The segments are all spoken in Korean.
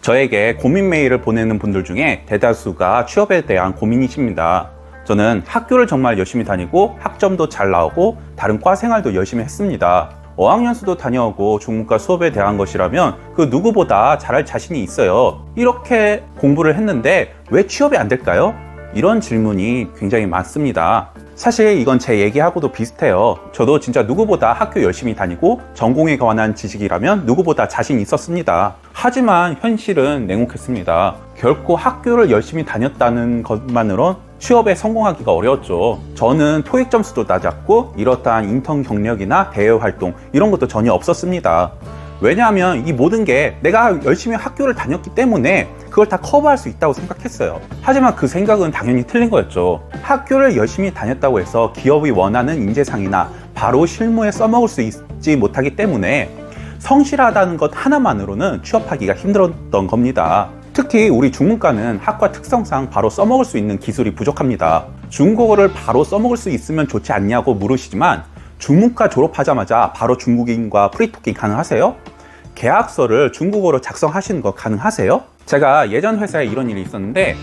저에게 고민 메일을 보내는 분들 중에 대다수가 취업에 대한 고민이십니다. 저는 학교를 정말 열심히 다니고 학점도 잘 나오고 다른 과 생활도 열심히 했습니다. 어학연수도 다녀오고 중문과 수업에 대한 것이라면 그 누구보다 잘할 자신이 있어요. 이렇게 공부를 했는데 왜 취업이 안 될까요? 이런 질문이 굉장히 많습니다. 사실 이건 제 얘기하고도 비슷해요. 저도 진짜 누구보다 학교 열심히 다니고 전공에 관한 지식이라면 누구보다 자신 있었습니다. 하지만 현실은 냉혹했습니다. 결코 학교를 열심히 다녔다는 것만으론 취업에 성공하기가 어려웠죠. 저는 토익 점수도 낮았고 이렇다한 인턴 경력이나 대외 활동 이런 것도 전혀 없었습니다. 왜냐하면 이 모든 게 내가 열심히 학교를 다녔기 때문에 그걸 다 커버할 수 있다고 생각했어요. 하지만 그 생각은 당연히 틀린 거였죠. 학교를 열심히 다녔다고 해서 기업이 원하는 인재상이나 바로 실무에 써먹을 수 있지 못하기 때문에 성실하다는 것 하나만으로는 취업하기가 힘들었던 겁니다. 특히 우리 중문과는 학과 특성상 바로 써먹을 수 있는 기술이 부족합니다. 중국어를 바로 써먹을 수 있으면 좋지 않냐고 물으시지만 중문과 졸업하자마자 바로 중국인과 프리토킹 가능하세요? 계약서를 중국어로 작성하시는 거 가능하세요? 제가 예전 회사에 이런 일이 있었는데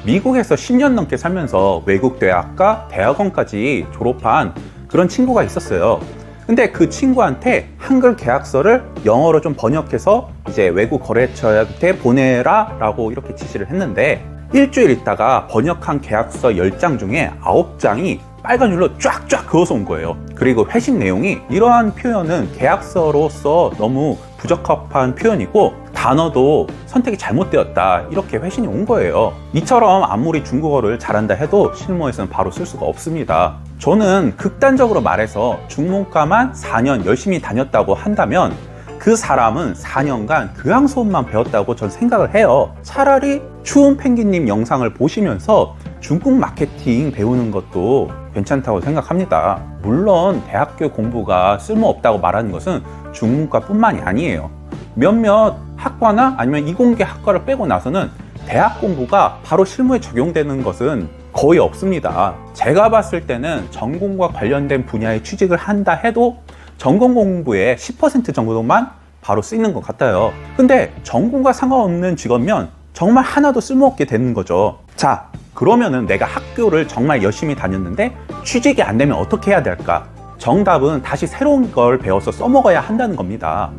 미국에서 10년 넘게 살면서 외국 대학과 대학원까지 졸업한 그런 친구가 있었어요. 근데 그 친구한테 한글 계약서를 영어로 좀 번역해서 이제 외국 거래처한테 보내라 라고 이렇게 지시를 했는데 일주일 있다가 번역한 계약서 10장 중에 9장이 빨간 줄로 쫙쫙 그어서 온 거예요. 그리고 회신 내용이 이러한 표현은 계약서로서 너무 부적합한 표현이고 단어도 선택이 잘못되었다 이렇게 회신이 온 거예요. 이처럼 아무리 중국어를 잘한다 해도 실무에서는 바로 쓸 수가 없습니다. 저는 극단적으로 말해서 중문과만 4년 열심히 다녔다고 한다면 그 사람은 4년간 교양 수업만 배웠다고 전 생각을 해요. 차라리 추운 펭귄님 영상을 보시면서 중국 마케팅 배우는 것도 괜찮다고 생각합니다. 물론 대학교 공부가 쓸모없다고 말하는 것은 중문과뿐만이 아니에요. 몇몇 학과나 아니면 이공계 학과를 빼고 나서는 대학 공부가 바로 실무에 적용되는 것은 거의 없습니다. 제가 봤을 때는 전공과 관련된 분야에 취직을 한다 해도 전공 공부의 10% 정도만 바로 쓰이는 것 같아요. 근데 전공과 상관없는 직업면 정말 하나도 쓸모없게 되는 거죠. 자, 그러면은 내가 학교를 정말 열심히 다녔는데 취직이 안 되면 어떻게 해야 될까? 정답은 다시 새로운 걸 배워서 써먹어야 한다는 겁니다.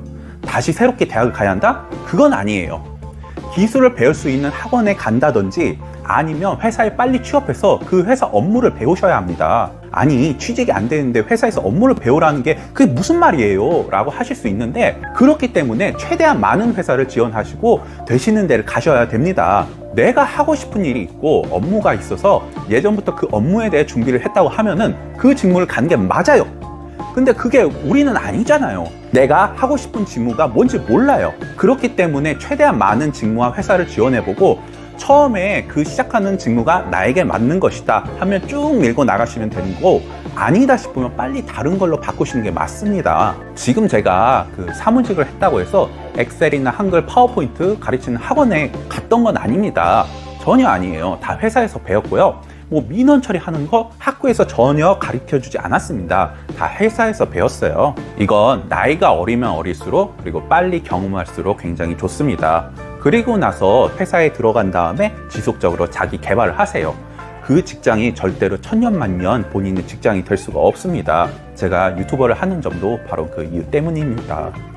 다시 새롭게 대학을 가야 한다? 그건 아니에요. 기술을 배울 수 있는 학원에 간다든지 아니면 회사에 빨리 취업해서 그 회사 업무를 배우셔야 합니다. 아니 취직이 안 되는데 회사에서 업무를 배우라는 게 그게 무슨 말이에요? 라고 하실 수 있는데 그렇기 때문에 최대한 많은 회사를 지원하시고 되시는 데를 가셔야 됩니다. 내가 하고 싶은 일이 있고 업무가 있어서 예전부터 그 업무에 대해 준비를 했다고 하면은 그 직무를 가는 게 맞아요. 근데 그게 우리는 아니잖아요. 내가 하고 싶은 직무가 뭔지 몰라요. 그렇기 때문에 최대한 많은 직무와 회사를 지원해보고 처음에 그 시작하는 직무가 나에게 맞는 것이다 하면 쭉 밀고 나가시면 되는 거고 아니다 싶으면 빨리 다른 걸로 바꾸시는 게 맞습니다. 지금 제가 그 사무직을 했다고 해서 엑셀이나 한글, 파워포인트 가르치는 학원에 갔던 건 아닙니다. 전혀 아니에요. 다 회사에서 배웠고요. 뭐 민원 처리하는 거 학교에서 전혀 가르쳐주지 않았습니다. 다 회사에서 배웠어요. 이건 나이가 어리면 어릴수록 그리고 빨리 경험할수록 굉장히 좋습니다. 그리고 나서 회사에 들어간 다음에 지속적으로 자기 개발을 하세요. 그 직장이 절대로 천년만년 본인의 직장이 될 수가 없습니다. 제가 유튜버를 하는 점도 바로 그 이유 때문입니다.